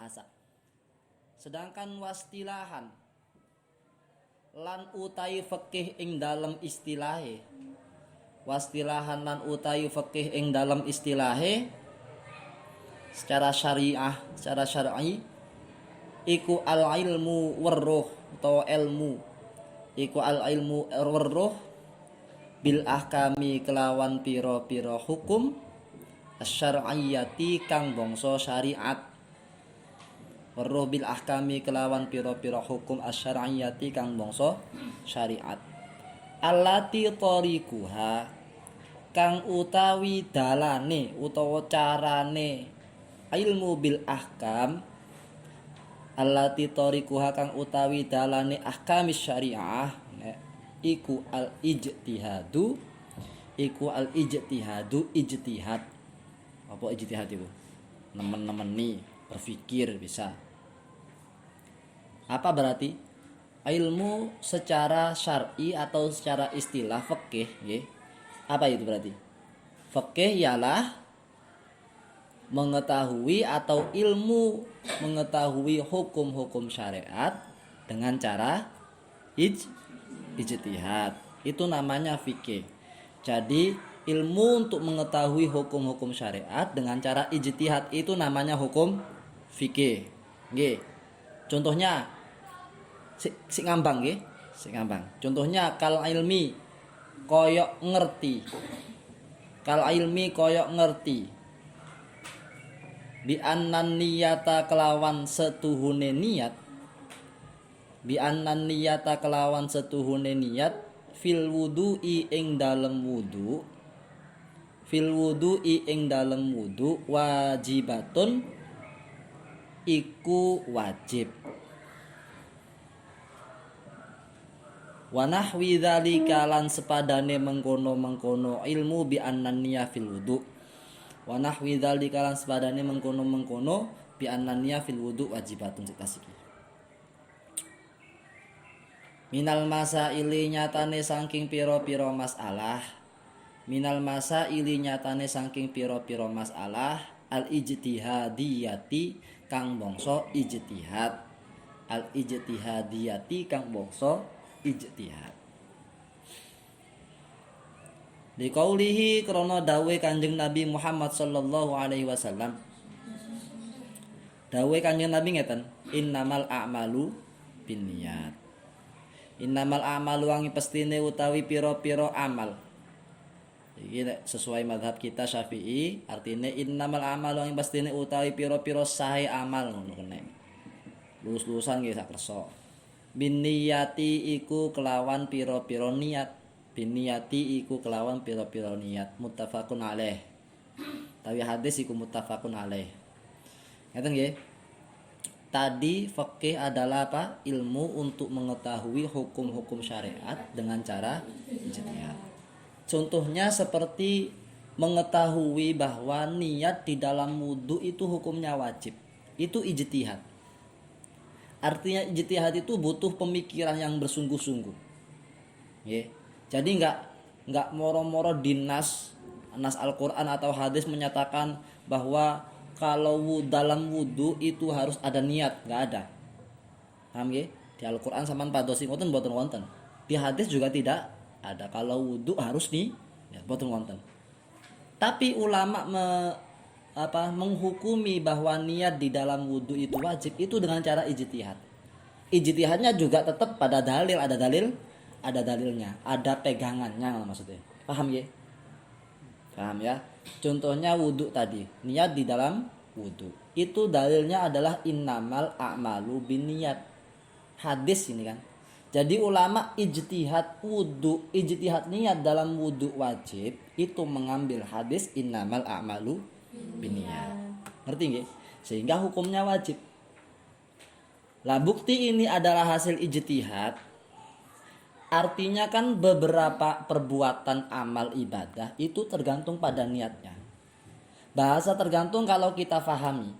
asa. Sedangkan wastilahan lan utai fikih ing dalam istilahe, wastilahan lan utai fikih ing dalam istilahe secara syariah, secara syar'i iku al ilmu warruh atau ilmu iku al ilmu warruh bil ahkami kelawan piro-piro hukum asyar'iyyati kang bangsa syariat. Warruh bil ahkami kelawan piro-piro hukum asyar'iyyati kang bangsa syariat. Allati tariquha kang utawi dalane utawa carane ilmu bil ahkam. Allati tariquha kang utawi dalane ahkamis syariah iku al ijtihadu ijtihad. Apa ijtihad itu? Nemen-nemeni, berpikir bisa. Apa berarti? Ilmu secara syar'i atau secara istilah fikih, nggih. Apa itu berarti? Fikih ialah mengetahui atau ilmu mengetahui hukum-hukum syariat dengan cara ijtihad. Itu namanya fikih. Jadi ilmu untuk mengetahui hukum-hukum syariat dengan cara ijtihad itu namanya hukum fikih. Nggih. Contohnya si ngambang nggih, si ngambang. Contohnya kal ilmi koyok ngerti. Kal ilmi koyok ngerti. Bi annan niyata kelawan setuhune niat. Bi annan niyata kelawan setuhune niat fil wudu'i ing dalem wudu. Fil wudu'i ing dalem wudu wajibatun iku wajib. Wa nahwi dzalika lan sepadane mengkono-mengkono ilmu bi annan niyah fil wudu. Wa nahwi dzalika lan sepadane mengkono-mengkono bi annan niyah fil wudu wajibatun sitasiki. Minal masaili nyatane saking piro-piro masalah. Minal masaili nyatane saking piro-piro masalah al ijtihadiyati kang bangsa ijtihad. Al ijtihadiyati kang bangsa ijtihad. Liqaulihi krana dawe Kanjeng Nabi Muhammad sallallahu alaihi wasallam. Dawe Kanjeng Nabi ngeten, innamal a'malu binniyat. Innamal a'malu wangi pestine utawi piro-piro amal. Iki sesuai mazhab kita Syafi'i, artinya innamal a'malu wangi pestine utawi piro-piro sae amal ngono kene. Lulus-lulusan nggih sak kersa. Binniyati iku kelawan piro-piro niat. Binniyati iku kelawan piro-piro niat. Muttafaqun alaih. Tawi hadis iku muttafaqun alaih. Ngeten nggih. Tadi fikih adalah apa? Ilmu untuk mengetahui hukum-hukum syariat dengan cara ijtihad. Contohnya seperti mengetahui bahwa niat di dalam wudu itu hukumnya wajib. Itu ijtihad. Artinya ijtihad itu butuh pemikiran yang bersungguh-sungguh. Nggih. Jadi enggak moro-moro dinas Al-Qur'an atau hadis menyatakan bahwa kalau dalam wudu itu harus ada niat, enggak ada. Paham nggih? Di Al-Qur'an sampean padosi ngoten mboten wonten. Di hadis juga tidak ada kalau wudu harus ya mboten wonten. Tapi ulama menghukumi bahwa niat di dalam wudu itu wajib itu dengan cara ijtihad. Ijtihadnya juga tetap pada dalil, ada dalilnya, ada pegangannya maksudnya. Paham ya? Paham ya? Contohnya wudu tadi, niat di dalam wudu. Itu dalilnya adalah innamal a'malu binniyat. Hadis ini kan. Jadi ulama ijtihad wudu, ijtihad niat dalam wudu wajib itu mengambil hadis innamal a'malu binniyat. Ngerti nggih? Sehingga hukumnya wajib. Lah bukti ini adalah hasil ijtihad. Artinya kan beberapa perbuatan amal ibadah itu tergantung pada niatnya. Bahasa tergantung kalau kita fahami.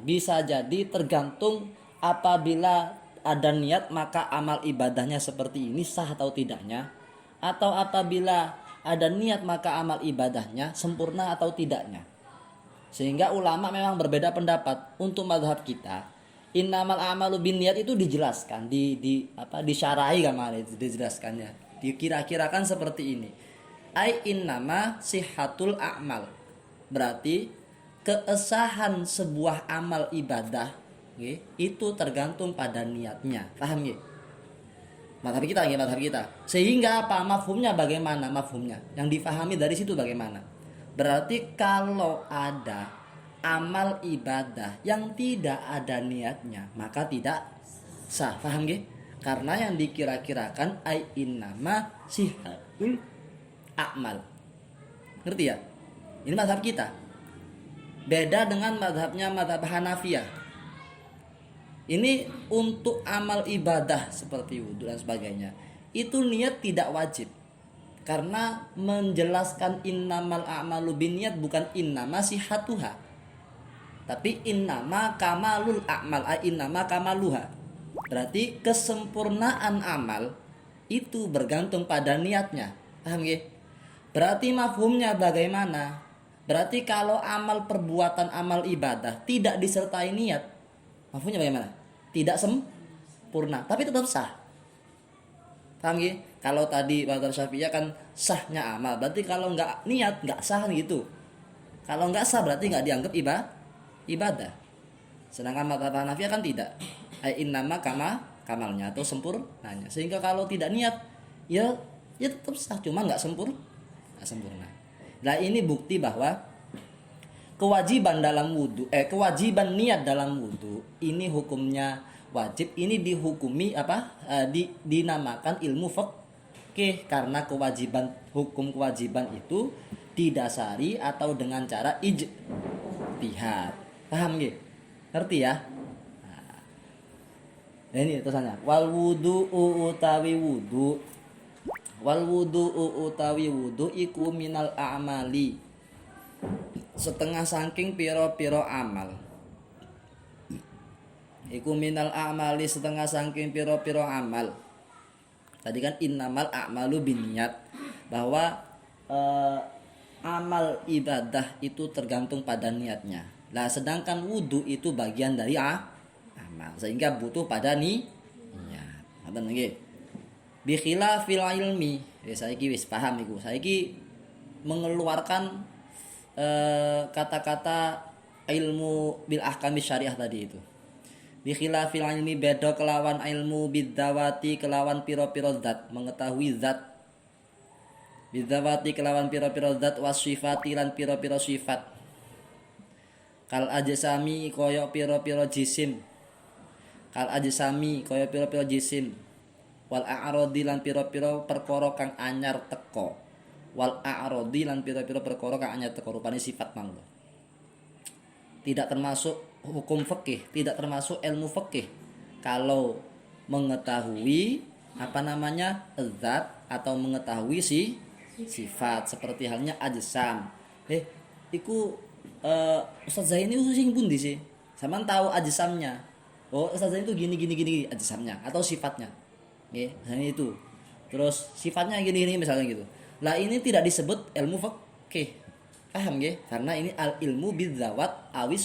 Bisa jadi tergantung apabila ada niat maka amal ibadahnya seperti ini sah atau tidaknya. Atau apabila ada niat maka amal ibadahnya sempurna atau tidaknya. Sehingga ulama memang berbeda pendapat. Untuk mazhab kita, innamal a'malu binniyat itu dijelaskan, disyarahi kemarin dijelaskannya. Dikira-kirakan seperti ini. Ai innama sihatul a'mal. Berarti keesahan sebuah amal ibadah itu tergantung pada niatnya. Paham ya? Madhab kita. Sehingga apa? Mafhumnya bagaimana? Mafhumnya yang difahami dari situ bagaimana? Berarti kalau ada amal ibadah yang tidak ada niatnya, maka tidak sah. Paham ya? Karena yang dikira-kirakan ai innama sihatul a'mal. Ngerti ya? Ini madhab kita. Beda dengan madhabnya madhab Hanafiyah. Ini untuk amal ibadah seperti wudhu dan sebagainya. Itu niat tidak wajib. Karena menjelaskan innamal a'malu binniyat bukan innama sihatuha. Tapi innama kamalul a'mal, innama kamaluha. Berarti kesempurnaan amal itu bergantung pada niatnya. Paham ya? Berarti mafhumnya bagaimana? Berarti kalau amal perbuatan, amal ibadah tidak disertai niat, mafhumnya bagaimana? Tidak sempurna, tapi tetap sah. Paham ya? Kalau tadi mazhab Syafi'iyah kan sahnya amal, berarti kalau nggak niat nggak sah gitu. Kalau nggak sah berarti nggak dianggap ibadah. Sedangkan mazhab Hanafiyah kan tidak. Innama kamalnya atau sempurnanya. Sehingga kalau tidak niat, ya tetap sah, cuma nggak sempurna. Nah ini bukti bahwa kewajiban kewajiban niat dalam wudhu ini hukumnya wajib. Ini dihukumi dinamakan ilmu fikih karena hukum kewajiban itu didasari atau dengan cara ijtihad. Paham nggih? Ngerti ya? Nah, ini tulisannya. Wal wudu utawi wudu iku minal a'mali. Setengah saking piro-piro amal. Iku minal a'mali setengah saking piro-piro amal. Tadi kan innamal a'malu binniyat, bahwa amal ibadah itu tergantung pada niatnya. Nah, sedangkan wudu itu bagian dari amal, sehingga butuh pada niat. Ngoten nggih. Bi khilafil ilmi. Saiki wis paham iku. Saiki mengeluarkan kata-kata ilmu bil ahkami syariah tadi itu. Bi khilafil ilmi beda kelawan ilmu bidzawati kelawan piro-piro zat, mengetahui zat. Bidzawati kelawan piro-piro zat wasifati lan piro-piro sifat. Kal ajsami koyo piro-piro jisim. Kal ajsami koyo piro-piro jisim. Wal a'radi lan piro-piro perkara kang anyar teko. Wal a'radi lan piro-piro perkara kang anyar teko, rupane sifat mangko. Tidak termasuk hukum fikih, tidak termasuk ilmu fikih kalau mengetahui zat atau mengetahui sifat, seperti halnya ajsam. Iku Ustaz Zain itu sing pundi sih? Sampean tahu ajsamnya. Oh, Ustaz Zain itu gini ajsamnya atau sifatnya. Nggih, misalnya itu. Terus sifatnya gini misalnya gitu. Lah ini tidak disebut ilmu fikih. Paham nggih? Karena ini al ilmu bidzawat awis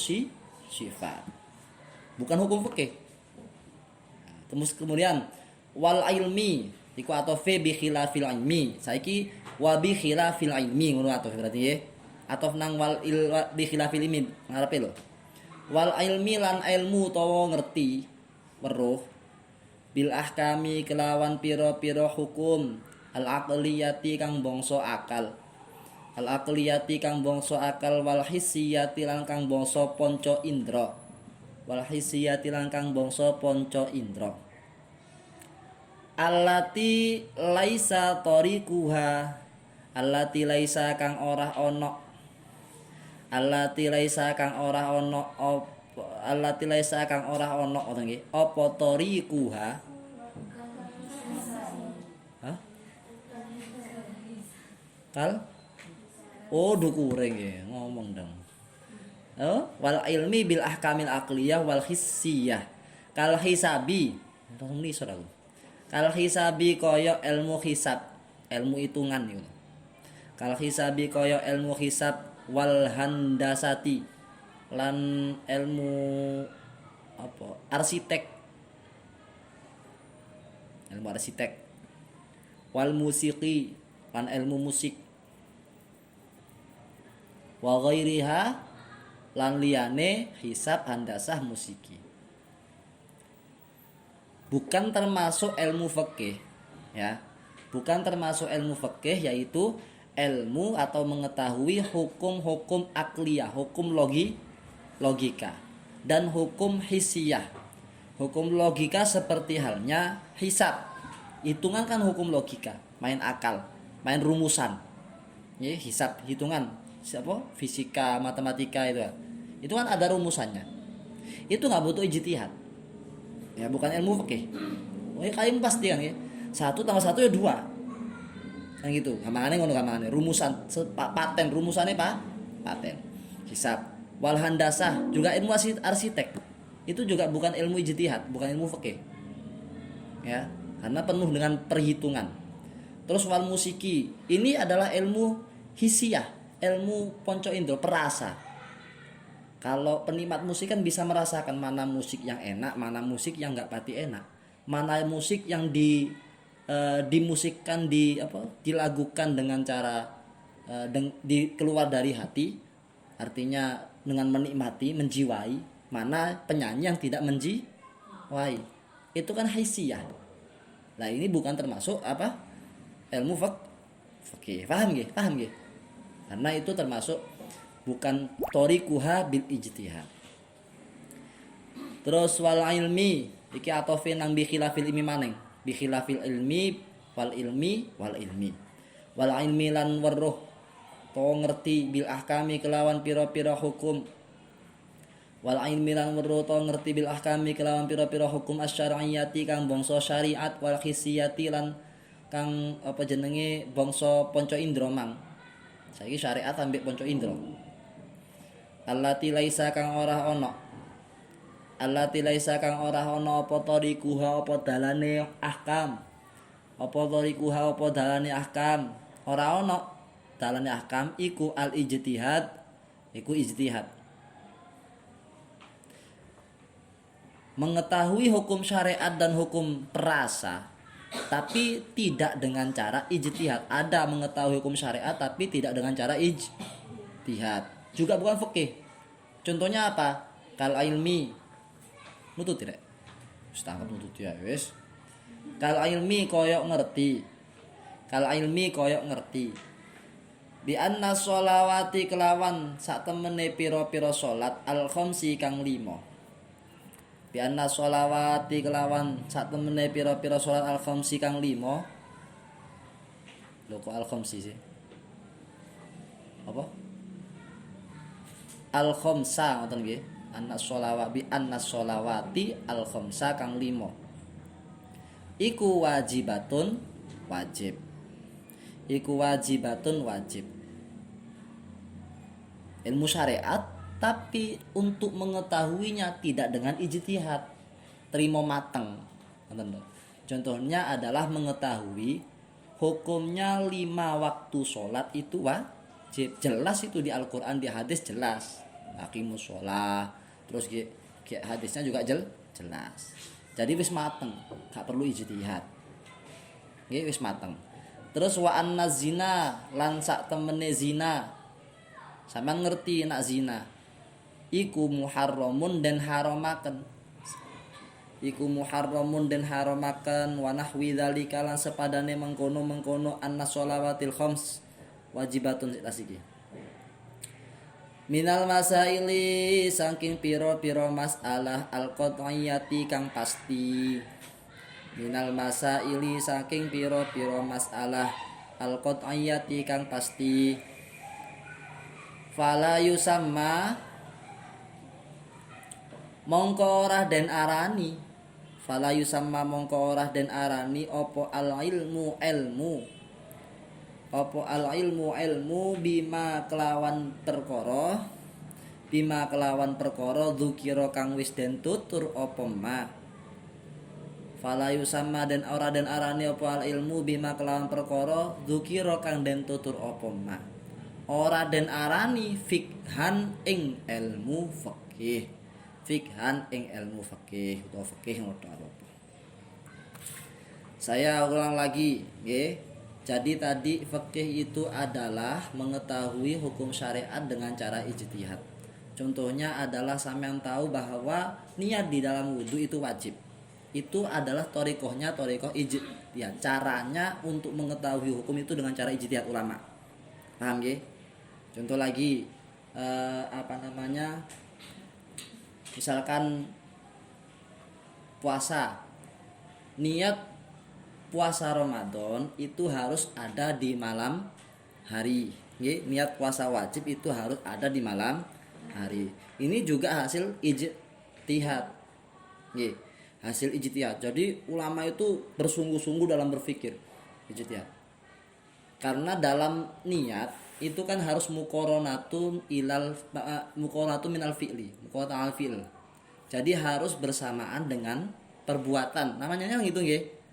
sifat. Bukan hukum fikih. Kemudian wal ilmi iku atofe bi khilafil ilmi. Saiki wa bi khilafil ilmi ngono atof berarti nggih. Atof nang bi khilafil ilmi ngarepe lho. Wal ilmi lan ilmu utawa ngerti weruh bil ahkami kelawan piro-piro hukum al aqliyati kang bangsa akal. Al aqliyati kang bangsa akal wal hissiyati lan kang bangsa panca indra. Wal hissiyati lan kang bangsa panca indra. Allati laisa tariquha. Allati laisa kang ora ana. Allati laisa kang ora ana allati laisa kang ora ana nggih. Apa tariquha? Hah? Kal? Oh, dukure nggih, ngomong dong. Wal ilmi bil ahkamil aqliyah wal hissiyah. Kal hisabi. Langsung nisor aku. Kal hisabi kaya ilmu hisab, ilmu hitungan niku. Kal hisabi kaya ilmu hisab wal handasati. lan ilmu apa arsitek, ilmu arsitek, wal musiki lan ilmu musik, wa ghairiha lan liyane hisab handasah musiki. Bukan termasuk ilmu fikih ya. Bukan termasuk ilmu fikih, yaitu ilmu atau mengetahui hukum-hukum akliyah, hukum logika dan hukum hisiyah. Hukum logika seperti halnya hisab. Hitungan kan hukum logika, main akal, main rumusan. Ya, hisab hitungan, siapa? Fisika, matematika itu. Itu kan ada rumusannya. Itu nggak butuh ijtihad. Ya, bukan ilmu fikih. Oh, ya kalian pasti kan ya. 1+1 ya 2. Kan gitu. Gampangane ngono gampangane. Rumusan paten rumusannya paten. Hisab. Wal handasah juga ilmu arsitek. Itu juga bukan ilmu ijtihad, bukan ilmu fikih. Ya, karena penuh dengan perhitungan. Terus wal musiki, ini adalah ilmu hisiyah, ilmu ponco indro, perasa. Kalau penikmat musik kan bisa merasakan mana musik yang enak, mana musik yang nggak pati enak, mana musik yang dimusikkan dilakukan dengan cara keluar dari hati, artinya dengan menikmati, menjiwai, mana penyanyi yang tidak menjiwai. Itu kan haisiyah. Nah, ini bukan termasuk ilmu fikih. Paham nggih? Karena itu termasuk bukan thoriquha bil ijtihad. Terus wal ilmi iki atofin nang bi khilafil ilmi maneng. Bi khilafil ilmi wal ilmi wal ilmi lan weruh to ngerti bil ahkami kelawan pira-pira hukum, wal ilmi lan weruh to ngerti bil ahkami kelawan pira-pira hukum asyariyati kang bangsa syariat, wal hisiyati lan kang bangsa panca indra mang. Saiki syariat ambek panca indra. Allati laisa kang ora ana apa tariquha apa dalane ahkam, ora ana dalane ahkam iku al ijtihad, mengetahui hukum syariat dan hukum perasa tapi tidak dengan cara ijtihad. Ada mengetahui hukum syariat tapi tidak dengan cara ijtihad, juga bukan fikih. Contohnya apa? Kal ilmi nutut tidak? Setangkap nutut ya wis. Kal ilmi koyok ngerti. Bi anna sholawati kelawan sak temene pira-pira salat al khamsi kang 5. Bi anna sholawati kelawan sak temene pira-pira salat al khamsi kang 5. Lho kok al khamsi sih? Apa? Al khamsa ngoten nggih. Anna sholawati al khamsa kang 5. Iku wajibatun wajib. Ilmu syariat tapi untuk mengetahuinya tidak dengan ijtihad, terima mateng. Contohnya adalah mengetahui hukumnya 5 waktu sholat itu wajib. Jelas itu di Al-Quran, di hadis jelas. Aqimus sholat. Terus hadisnya juga jelas. Jadi wis mateng, gak perlu ijtihad. Nggih wis mateng. Terus wa anna zina lan sak temene zina. Sampeyan ngerti nak zina. Iku muharramun dan haramaken. Wa nahwi dzalika lan sepadane mengkono anna sholawatil khams wajibatun iki. Minal masaili saking piro-piro masalah al-qat'iyati kang pasti. Minal masaili saking piro-piro masalah al-qat'iyati kang pasti. Fala yusamma mongko ora den arani. Opo al ilmu bima kelawan perkara dzukira kang wis den tutur apa ma. Fala yusamma den ora den arani apa al ilmu bima kelawan perkara dzukira kang den tutur apa ma. ora den arani fikhan ing ilmu fikih. Fikhan ing ilmu fikih utawa fikih ngono apa. Saya ulang lagi, nggih. Jadi tadi fikih itu adalah mengetahui hukum syariat dengan cara ijtihad. Contohnya adalah sampean tahu bahwa niat di dalam wudhu itu wajib. Itu adalah thariqoh ijtihad. Caranya untuk mengetahui hukum itu dengan cara ijtihad ulama. Paham nggih? Contoh lagi misalkan puasa. Niat puasa Ramadan itu harus ada di malam hari. Nggih, niat puasa wajib itu harus ada di malam hari. Ini juga hasil ijtihad. Nggih, hasil ijtihad. Jadi ulama itu bersungguh-sungguh dalam berpikir ijtihad. Karena dalam niat itu kan harus muqaranatun minal fi'li, muqaranatun al fi'l. Jadi harus bersamaan dengan perbuatan. Namanya gitu nggih.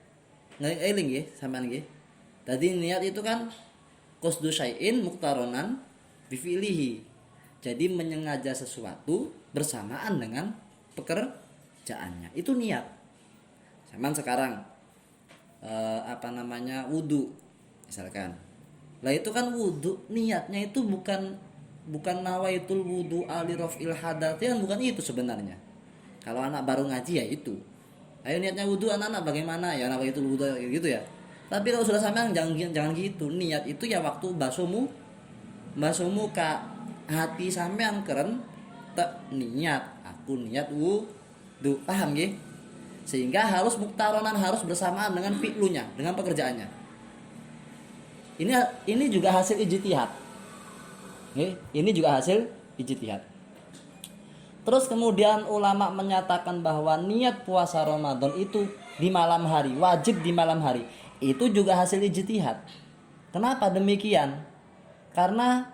Ngeling nggih sampean nggih. Tadi niat itu kan qasdu syai'in muqtaronan bi fi'lihi. Jadi menyengaja sesuatu bersamaan dengan pekerjaannya. Itu niat. Sampean sekarang wudu misalkan. Lah itu kan wudu, niatnya itu bukan nawaitul wudu ali rafil hadath, kan bukan itu sebenarnya. Kalau anak baru ngaji ya itu. Ayo niatnya wudu anak-anak bagaimana ya nawaitul wudu gitu ya. Tapi kalau sudah sampean jangan gitu. Niat itu ya waktu basuhmu ka hati sampean keren niat aku niat wudu. Paham nggih? Sehingga harus muktaronan, harus bersamaan dengan fi'lunya, dengan pekerjaannya. Ini juga hasil ijtihad. Ini juga hasil ijtihad. Terus kemudian ulama menyatakan bahwa niat puasa Ramadan itu di malam hari, wajib di malam hari. Itu juga hasil ijtihad. Kenapa demikian? Karena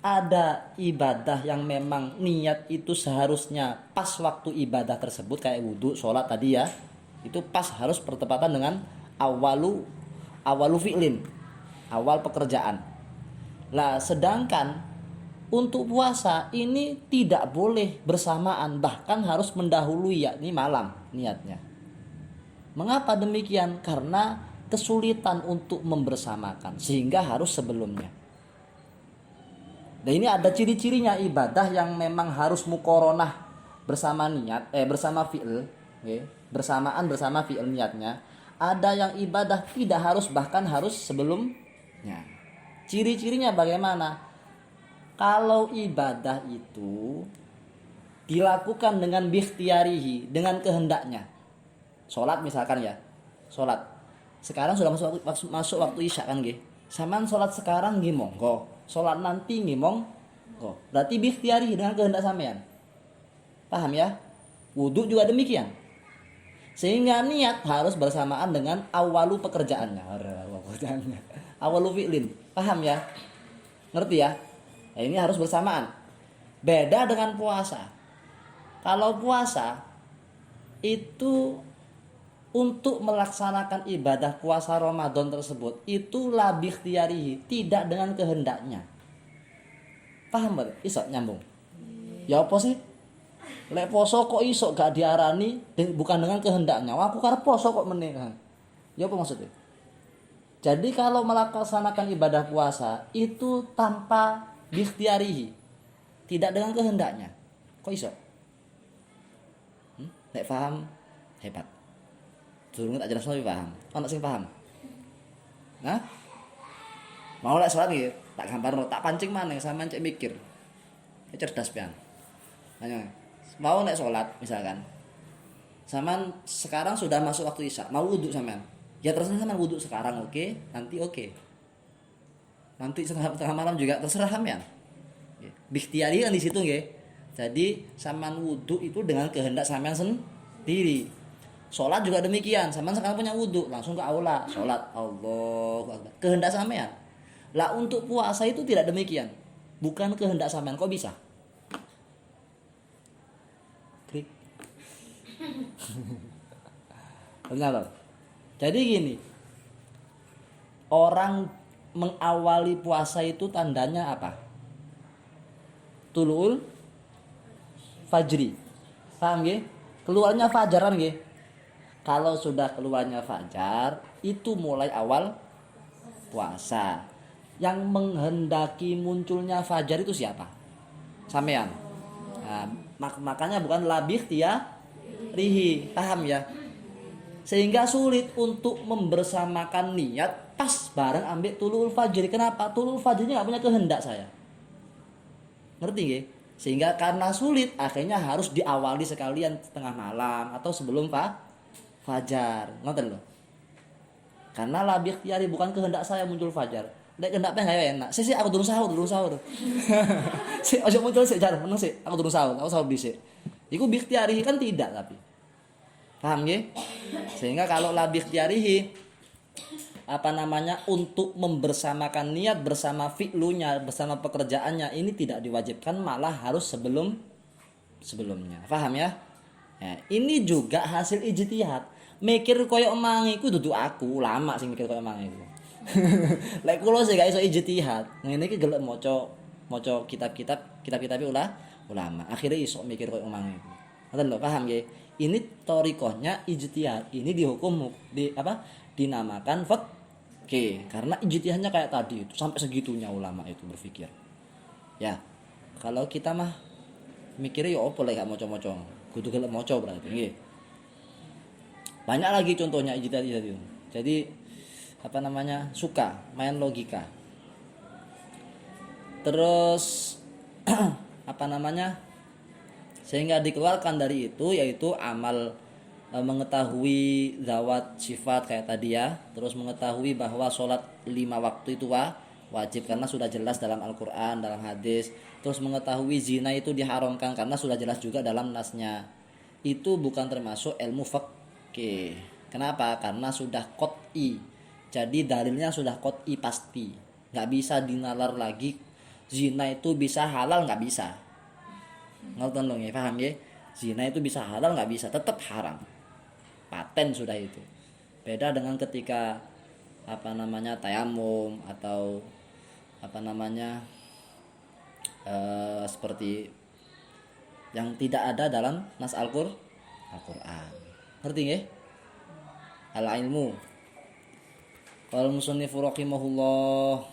ada ibadah yang memang niat itu seharusnya pas waktu ibadah tersebut, kayak wudu, sholat tadi ya. Itu pas harus bertepatan dengan awalu fi'lin, awal pekerjaan. Lah sedangkan untuk puasa ini tidak boleh bersamaan, bahkan harus mendahului yakni malam niatnya. Mengapa demikian? Karena kesulitan untuk membersamakan sehingga harus sebelumnya. Dan ini ada ciri-cirinya ibadah yang memang harus muqaranah bersama niat, bersama fi'il, bersamaan bersama fi'il niatnya. Ada yang ibadah tidak harus, bahkan harus sebelumnya. Ciri-cirinya bagaimana? Kalau ibadah itu dilakukan dengan bikhtiarihi, dengan kehendaknya. Sholat misalkan ya, sholat. Sekarang sudah masuk waktu isya kan nggih. Saman sholat sekarang nggih monggo, sholat nanti nggih monggo. Berarti bikhtiarihi, dengan kehendak sampean. Paham ya? Wudu juga demikian. Sehingga niat harus bersamaan dengan awalu pekerjaannya. Awalu fi'lin. Paham ya? Ngerti ya? Nah, ini harus bersamaan. Beda dengan puasa. Kalau puasa itu untuk melaksanakan ibadah puasa Ramadan tersebut itu la bikhtiarihi, tidak dengan kehendaknya. Paham betul? Iso nyambung. Ya apa sih? Lek poso kok iso gak diarani bukan dengan kehendaknya. Wah, aku karep poso kok meneh. Ya apa maksudnya? Jadi kalau melaksanakan ibadah puasa itu tanpa bikhtiarihi, tidak dengan kehendaknya. Kok iso? Nek paham hebat. Durung tak jelas tapi paham. Ono sing paham? Nah? Mau lek salat iki tak gambarno, tak pancing maneh sampean cek mikir. Cerdas pian. Hanya mau nek salat misalkan. Sampean sekarang sudah masuk waktu isya, mau wudu sampean. Ya terserah sampean wudu sekarang oke, nanti oke. Nanti tengah malam juga terserah sampean. Bikhtiari kan di situ nggih. Jadi sampean wudu itu dengan kehendak sampean sendiri. Salat juga demikian. Sampean sekarang punya wudu, langsung ke aula, salat Allahu Akbar. Kehendak sampean. Lah untuk puasa itu tidak demikian. Bukan kehendak sampean, kok bisa? Klik. Benar. Jadi gini. Orang mengawali puasa itu tandanya apa? Tuluul fajri. Paham nggih? Keluarnya fajar kan nggih? Kalau sudah keluarnya fajar, itu mulai awal puasa. Yang menghendaki munculnya fajar itu siapa? Sampean. Nah, makanya bukan labih rihi, paham ya? Sehingga sulit untuk membersamakan niat pas bareng ambil tulul fajr. Kenapa? Tulul fajrnya nggak punya kehendak saya. Ngerti nggih? Sehingga karena sulit akhirnya harus diawali sekalian tengah malam atau sebelum fajar. Ngoten loh. Karena labih tiari bukan kehendak saya muncul fajar. Nek kehendak pengen ya enak. Sik aku durung sahur. Sik aja muncul sik jar meneng sik. Aku durung sahur dhisik. Iku bikhtiarihi kan tidak tapi. Paham nggih? Sehingga kalau labih tiarihi untuk membersamakan niat bersama fi'lunya, bersama pekerjaannya ini tidak diwajibkan, malah harus sebelumnya. Paham ya? Nah, ini juga hasil ijtihad. Mikir koyo emang iku dudu aku, ulama sing mikir koyo emang iku. Lek kula sih gak iso ijtihad. Ngene iki gelem maca kitab-kitab ulama. Akhirnya iso mikir koyo emang iku. Ngoten lho, paham nggih? Ini thariqahnya ijtihad. Ini dinamakan fiqh. Karena ijtihadnya kayak tadi itu sampai segitunya ulama itu berpikir. Ya. Kalau kita mah mikirnya ya opo lek gak maca-maca. Kudu gelem maca berarti nggih. Banyak lagi contohnya ijtihad itu. Jadi suka main logika. Terus sehingga dikeluarkan dari itu yaitu amal mengetahui zawat sifat kayak tadi ya. Terus mengetahui bahwa sholat 5 waktu itu wajib karena sudah jelas dalam Al-Quran, dalam hadis. Terus mengetahui zina itu diharamkan karena sudah jelas juga dalam nasnya. Itu bukan termasuk ilmu fiqh. Kenapa? Karena sudah qot'i. Jadi dalilnya sudah qot'i pasti. Gak bisa dinalar lagi. Zina itu bisa halal, gak bisa. Ngerti dong ya, paham ya? Zina itu bisa halal, gak bisa, tetap haram. Paten sudah itu. Beda dengan ketika tayamum atau seperti yang tidak ada dalam nas Al-Qur'an. Ngerti nggih? Al-ilmu. Qala musannif rahimahullah